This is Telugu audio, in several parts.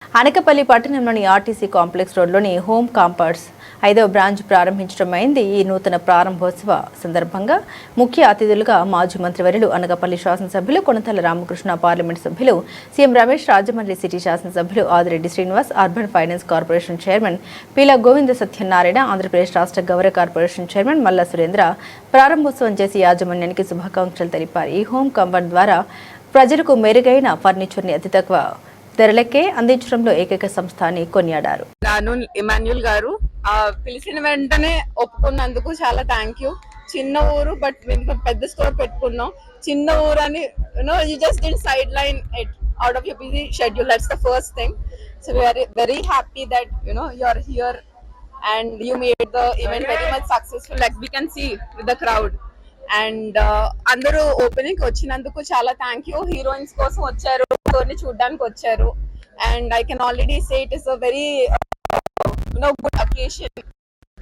అనకపల్లి పట్టణంలోని ఆర్టీసీ కాంప్లెక్స్ రోడ్లోని హోమ్ కాంపౌండ్స్ 5వ బ్రాంచ్ ప్రారంభించడమైంది. ఈ నూతన ప్రారంభోత్సవ సందర్భంగా ముఖ్య అతిథులుగా మాజీ మంత్రివర్యులు అనకపల్లి శాసనసభ్యులు కొనతల రామకృష్ణ, పార్లమెంట్ సభ్యులు సీఎం రమేష్, రాజమండ్రి సిటీ శాసనసభ్యులు Adireddy Srinivas, urban finance corporation chairman Peela Govinda Satyanarayana, Andhra Pradesh రాష్ట్ర గౌరవ కార్పొరేషన్ చైర్మన్ మల్ల సురేంద్ర ప్రారంభోత్సవం చేసి యాజమాన్యానికి శుభాకాంక్షలు తెలిపారు. ఈ హోమ్ కాంపౌండ్ ద్వారా ప్రజలకు మెరుగైన ఫర్నిచర్ని అతి తక్కువ ధరలకే అందించడంలో ఏకైక సంస్థ అని కొనియాడారు. ఇమాన్యుల్ గారు పిలిచిన వెంటనే ఒప్పుకున్నందుకు చాలా థ్యాంక్ యూ. చిన్న ఊరు బట్ మేము పెద్ద స్టోర్ పెట్టుకున్నాం. చిన్న ఊరు అని you just did side line it out of your busy schedule. That's the first thing. So we are very happy that you are here and you made the event very much successful, like we can see with the crowd. And అందరూ ఓపెనింగ్ వచ్చినందుకు చాలా థ్యాంక్ యూ. హీరోయిన్స్ కోసం వచ్చారు, స్టోర్ని చూడడానికి వచ్చారు. And I can already say it is a very good occasion.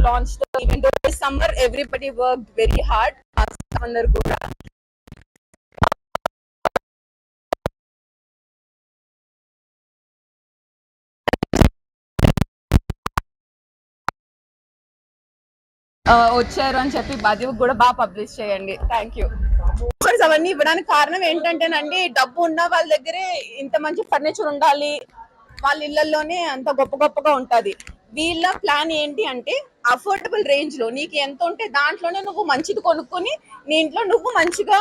Launch the event this summer. Everybody worked very hard. అందరూ కూడా వచ్చారు అని చెప్పి అది కూడా బాగా పబ్లిష్ చేయండి. Thank you. అవన్నీ ఇవ్వడానికి కారణం ఏంటంటేనండి, డబ్బు ఉన్న వాళ్ళ దగ్గరే ఇంత మంచి ఫర్నిచర్ ఉండాలి, వాళ్ళ ఇళ్లలోనే అంత గొప్పగా ఉంటది. వీళ్ళ ప్లాన్ ఏంటి అంటే అఫోర్డబుల్ రేంజ్ లో నీకు ఎంత ఉంటే దాంట్లోనే నువ్వు మంచిది కొనుక్కొని నీ ఇంట్లో నువ్వు మంచిగా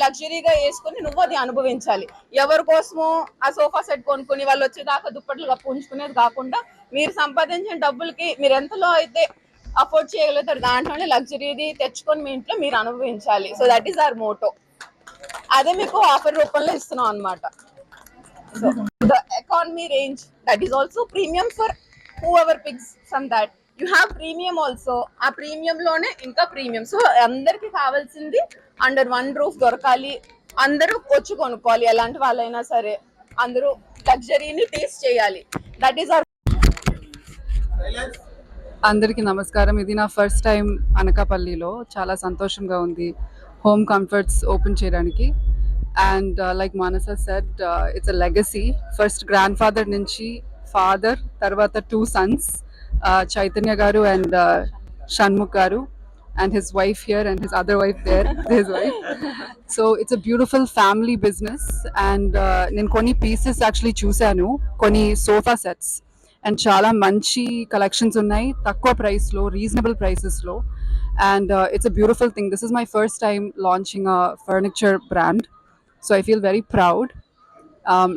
లగ్జరీగా వేసుకొని నువ్వు అది అనుభవించాలి. ఎవరి కోసమో ఆ సోఫా సెట్ కొనుక్కొని వాళ్ళు వచ్చేదాకా దుప్పట్లు కప్పు ఉంచుకునేది కాకుండా మీరు సంపాదించిన డబ్బులకి మీరు ఎంతలో అయితే అఫోర్డ్ చేయగలుగుతారు దాంట్లోనే లగ్జరీది తెచ్చుకొని మీ ఇంట్లో మీరు అనుభవించాలి. So that is our motto. అదే మీకు ఆఫర్ రూపంలో ఇస్తున్నాం అనమాట. So the economy range that is also premium for whoever picks from that. You have premium also. ఆ ప్రీమియం లోనే ఇంకా ప్రీమియం. సో అందరికి కావాల్సింది అండర్ వన్ రూఫ్ దొరకాలి. అందరూ వచ్చి కొనుక్కోవాలి. ఎలాంటి వాళ్ళైనా సరే అందరూ లగ్జరీని టేస్ట్ చేయాలి. That is hour. అందరికీ నమస్కారం. ఇది నా ఫస్ట్ టైం అనకాపల్లిలో. చాలా సంతోషంగా ఉంది హోమ్ కంఫర్ట్స్ ఓపెన్ చేయడానికి. And like Manasa said, it's a legacy. First grand father నుంచి ఫాదర్, తర్వాత 2 sons, చైతన్య గారు అండ్ షణ్ముఖ్ గారు, and his wife here and his other wife there, his wife. So it's a beautiful family business. And నేను కొన్ని pieces actually చూసాను, కొన్ని sofa sets. అండ్ చాలా మంచి కలెక్షన్స్ ఉన్నాయి తక్కువ ప్రైస్లో, రీజనబుల్ ప్రైసెస్లో. And it's a beautiful thing. This is my first time launching a furniture brand. So I feel very proud.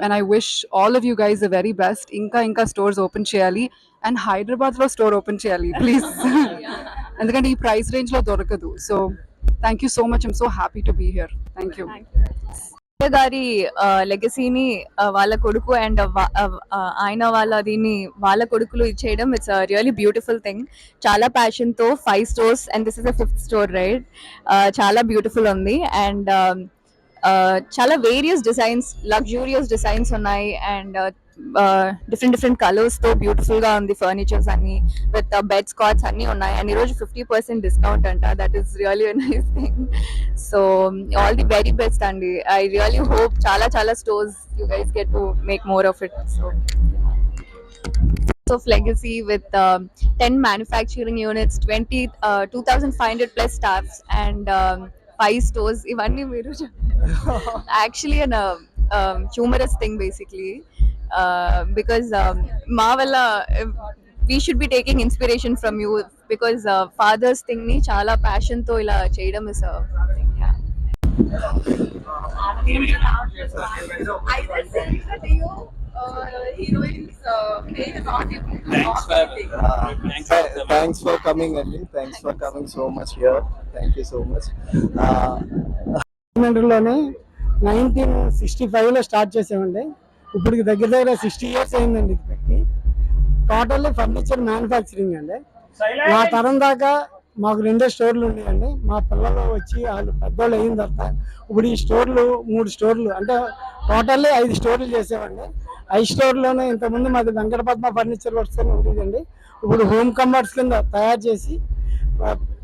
And I wish all of you guys the very best. ఇంకా స్టోర్స్ ఓపెన్ చేయాలి. అండ్ హైదరాబాద్లో స్టోర్ ఓపెన్ చేయాలి ప్లీజ్. ఎందుకంటే ఈ ప్రైస్ రేంజ్లో దొరకదు. So thank you so much. I'm so happy to be here. Thank you. గారి లెగసీని వాళ్ళ కొడుకు అండ్ ఆయన దీన్ని వాళ్ళ కొడుకులు ఇచ్చేయడం, ఇట్స్ రియల్లీ బ్యూటిఫుల్ థింగ్. చాలా ప్యాషన్ తో 5 stores and this is the 5th store, right? చాలా బ్యూటిఫుల్ ఉంది. అండ్ చాలా వేరియస్ డిజైన్స్, లగ్జూరియస్ డిజైన్స్ ఉన్నాయి. అండ్ డిఫరెంట్ కలర్స్ తో బ్యూటిఫుల్ గా ఉంది. ఫర్నిచర్స్ అన్ని విత్ బెడ్ స్కాట్స్ అన్ని ఉన్నాయి. అండ్ ఈరోజు 50% డిస్కౌంట్ అంట. That is really nice thing. So all the very best అండి. ఐ రియల్లీ హోప్ చాలా stores you guys get to make more of it. So legacy with 10 manufacturing units, 2,500 plus staffs, and 5 stores. ఇవన్నీ మీరు actually an humorous thing basically. Because మా వల్ల we should be taking inspiration from you, because father's thing ni చాలా passion తో ఇలా చేయడం is a thing. Thanks for coming, Andy. Thanks for coming so much here. Thank you so much. లోనే 1965లో స్టార్ట్ చేసామండి. ఇప్పటికి దగ్గర 60 years అయిందండి ఇది పెట్టి. టోటల్లీ ఫర్నిచర్ మ్యానుఫ్యాక్చరింగ్ అండి. నా తరం దాకా మాకు 2 స్టోర్లు ఉండేయండి. మా పిల్లలు వచ్చి వాళ్ళు పెద్దోళ్ళు అయిన తర్వాత ఇప్పుడు ఈ స్టోర్లు 3 స్టోర్లు, అంటే టోటల్లీ 5 స్టోర్లు చేసామండి. 5 స్టోర్లోనే ఇంతకుముందు మాది వెంకటపద్మ ఫర్నిచర్ వర్క్స్ అని ఉండేదండి. ఇప్పుడు హోమ్ కంఫర్ట్స్ కింద తయారు చేసి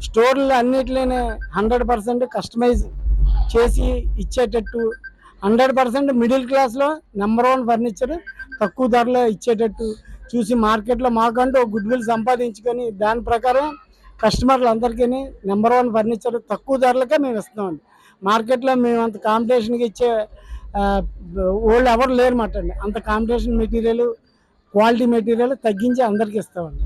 స్టోర్లు అన్నిటిలోనే 100% కస్టమైజ్ చేసి ఇచ్చేటట్టు 100% మిడిల్ క్లాస్లో నెంబర్ 1 ఫర్నిచర్ తక్కువ ధరలో ఇచ్చేటట్టు చూసి మార్కెట్లో మాకంటూ గుడ్ విల్ సంపాదించుకొని దాని ప్రకారం కస్టమర్లు అందరికీ నెంబర్ 1 ఫర్నిచర్ తక్కువ ధరలకే మేము ఇస్తామండి. మార్కెట్లో మేము అంత కాంపిటీషన్కి ఇచ్చే వాళ్ళు ఎవరు లేరన్నమాట అండి. అంత కాంపిటీషన్ మెటీరియల్ క్వాలిటీ మెటీరియల్ తగ్గించి అందరికీ ఇస్తామండి.